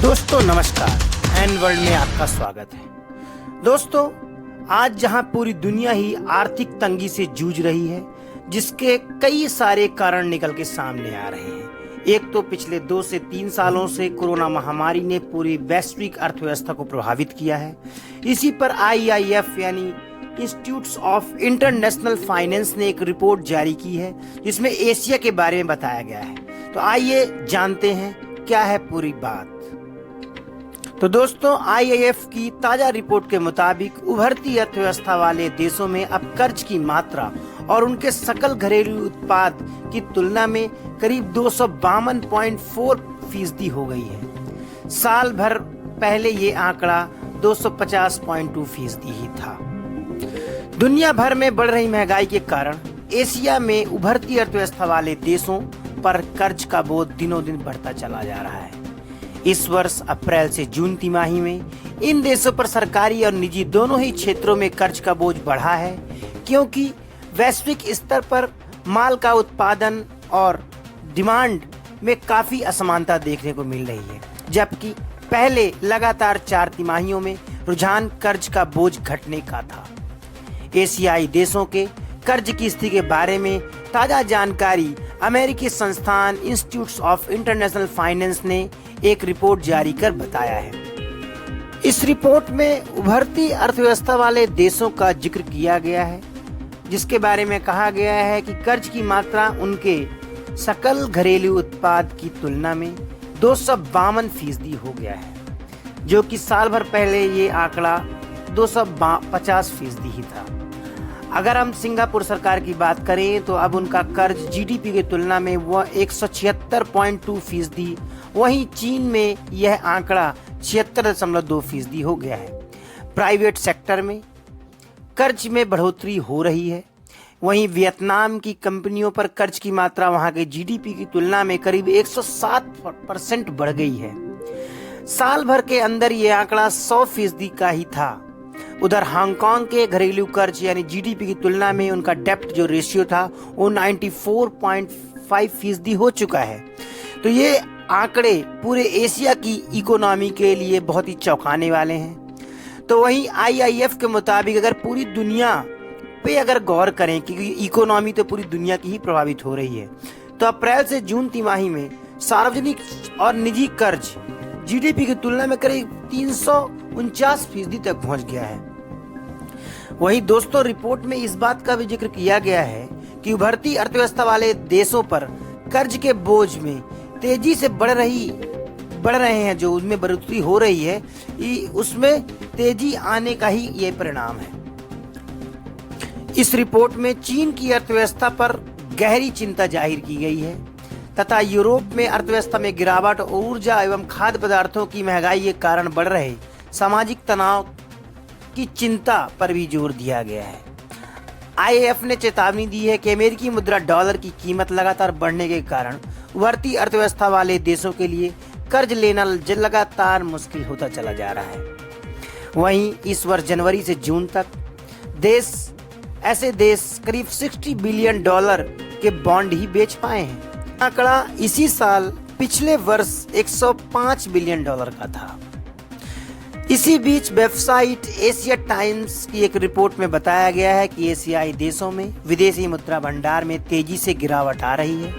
दोस्तों नमस्कार, N world में आपका स्वागत है। दोस्तों, आज जहां पूरी दुनिया ही आर्थिक तंगी से जूझ रही है, जिसके कई सारे कारण निकल के सामने आ रहे हैं। एक तो पिछले 2 से 3 सालों से कोरोना महामारी ने पूरी वैश्विक अर्थव्यवस्था को प्रभावित किया है। इसी पर IIF यानी इंस्टीट्यूट्स ऑफ इंटरनेशनल फाइनेंस ने एक रिपोर्ट जारी की है, जिसमें एशिया के बारे में बताया गया है। तो आइए जानते हैं क्या है पूरी बात। तो दोस्तों, IIF की ताजा रिपोर्ट के मुताबिक उभरती अर्थव्यवस्था वाले देशों में अब कर्ज की मात्रा और उनके सकल घरेलू उत्पाद की तुलना में करीब 252.4% हो गई है। साल भर पहले ये आंकड़ा 250.2% ही था। दुनिया भर में बढ़ रही महंगाई के कारण एशिया में उभरती अर्थव्यवस्था वाले देशों पर कर्ज का बोझ दिनों दिन बढ़ता चला जा रहा है। इस वर्ष अप्रैल से जून तिमाही में इन देशों पर सरकारी और निजी दोनों ही क्षेत्रों में कर्ज का बोझ बढ़ा है, क्योंकि वैश्विक स्तर पर माल का उत्पादन और डिमांड में काफी असमानता देखने को मिल रही है। जबकि पहले लगातार 4 तिमाहियों में रुझान कर्ज का बोझ घटने का था। एशियाई देशों के कर्ज की स्थिति के बारे में ताजा जानकारी अमेरिकी संस्थान इंस्टीट्यूट्स ऑफ इंटरनेशनल फाइनेंस ने एक रिपोर्ट जारी कर बताया है। इस रिपोर्ट में उभरती अर्थव्यवस्था वाले देशों का जिक्र किया गया है, जिसके बारे में कहा गया है कि कर्ज की मात्रा उनके सकल घरेलू उत्पाद की तुलना में 252% हो गया है, जो कि साल भर पहले ये आंकड़ा 250% ही था। अगर हम सिंगापुर सरकार की बात करें तो अब उनका कर्ज GDP की तुलना में वह 176.2%, वहीं चीन में यह आंकड़ा 76.2% हो गया है। प्राइवेट सेक्टर में कर्ज में बढ़ोतरी हो रही है। वहीं वियतनाम की कंपनियों पर कर्ज की मात्रा वहां के GDP की तुलना में करीब 107% बढ़ गई है। साल भर के अंदर यह आंकड़ा 100% का ही था। उधर हांगकांग के घरेलू कर्ज यानी GDP की तुलना में उनका डेप्ट जो रेशियो था वो 94.5% हो चुका है। तो ये आंकड़े पूरे एशिया की इकोनॉमी के लिए बहुत ही चौंकाने वाले हैं। तो वहीं IIF के मुताबिक अगर पूरी दुनिया पे अगर गौर करें, क्योंकि इकोनॉमी तो पूरी दुनिया की ही प्रभावित हो रही है, तो अप्रैल से जून तिमाही में सार्वजनिक और निजी कर्ज GDP की तुलना में करीब 349% तक पहुंच गया है। वहीं दोस्तों, रिपोर्ट में इस बात का भी जिक्र किया गया है कि उभरती अर्थव्यवस्था वाले देशों पर कर्ज के बोझ में तेजी से बढ़ रहे हैं, जो उसमें बढ़ोतरी हो रही है, उसमें तेजी आने का ही ये परिणाम है। इस रिपोर्ट में चीन की अर्थव्यवस्था पर गहरी चिंता जाहिर की गई है तथा यूरोप में अर्थव्यवस्था में गिरावट और ऊर्जा एवं खाद्य पदार्थों की महंगाई के कारण बढ़ रहे सामाजिक तनाव की चिंता पर भी जोर दिया गया है। IIF ने चेतावनी दी है कि अमेरिकी मुद्रा डॉलर की कीमत लगातार बढ़ने के कारण उभरती अर्थव्यवस्था वाले देशों के लिए कर्ज लेना लगातार मुश्किल होता चला जा रहा है। वहीं इस वर्ष जनवरी से जून तक ऐसे देश करीब $60 बिलियन के बॉन्ड ही बेच पाए हैं। आंकड़ा इसी साल पिछले वर्ष $105 बिलियन का था। इसी बीच वेबसाइट एशिया टाइम्स की एक रिपोर्ट में बताया गया है कि एशियाई देशों में विदेशी मुद्रा भंडार में तेजी से गिरावट आ रही है।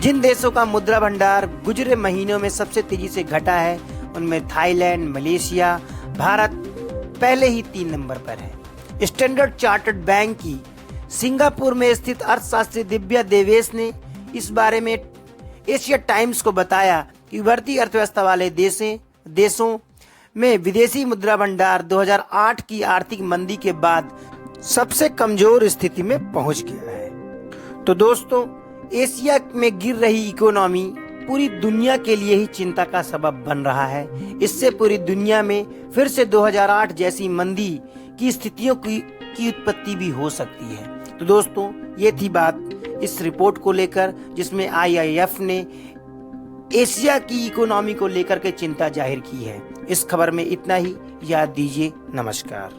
जिन देशों का मुद्रा भंडार गुजरे महीनों में सबसे तेजी से घटा है, उनमें थाईलैंड, मलेशिया, भारत पहले ही 3 नंबर पर है। स्टैंडर्ड चार्टर्ड बैंक की सिंगापुर में स्थित अर्थशास्त्री दिव्या देवेश ने इस बारे में एशिया टाइम्स को बताया कि उभरती अर्थव्यवस्था वाले देशों में विदेशी मुद्रा भंडार 2008 की आर्थिक मंदी के बाद सबसे कमजोर स्थिति में पहुंच गया है। तो दोस्तों, एशिया में गिर रही इकोनॉमी पूरी दुनिया के लिए ही चिंता का सबब बन रहा है। इससे पूरी दुनिया में फिर से 2008 जैसी मंदी की स्थितियों की उत्पत्ति भी हो सकती है। तो दोस्तों, ये थी बात इस रिपोर्ट को लेकर, जिसमें IIF ने एशिया की इकोनॉमी को लेकर के चिंता जाहिर की है। इस खबर में इतना ही। याद दीजिए। नमस्कार।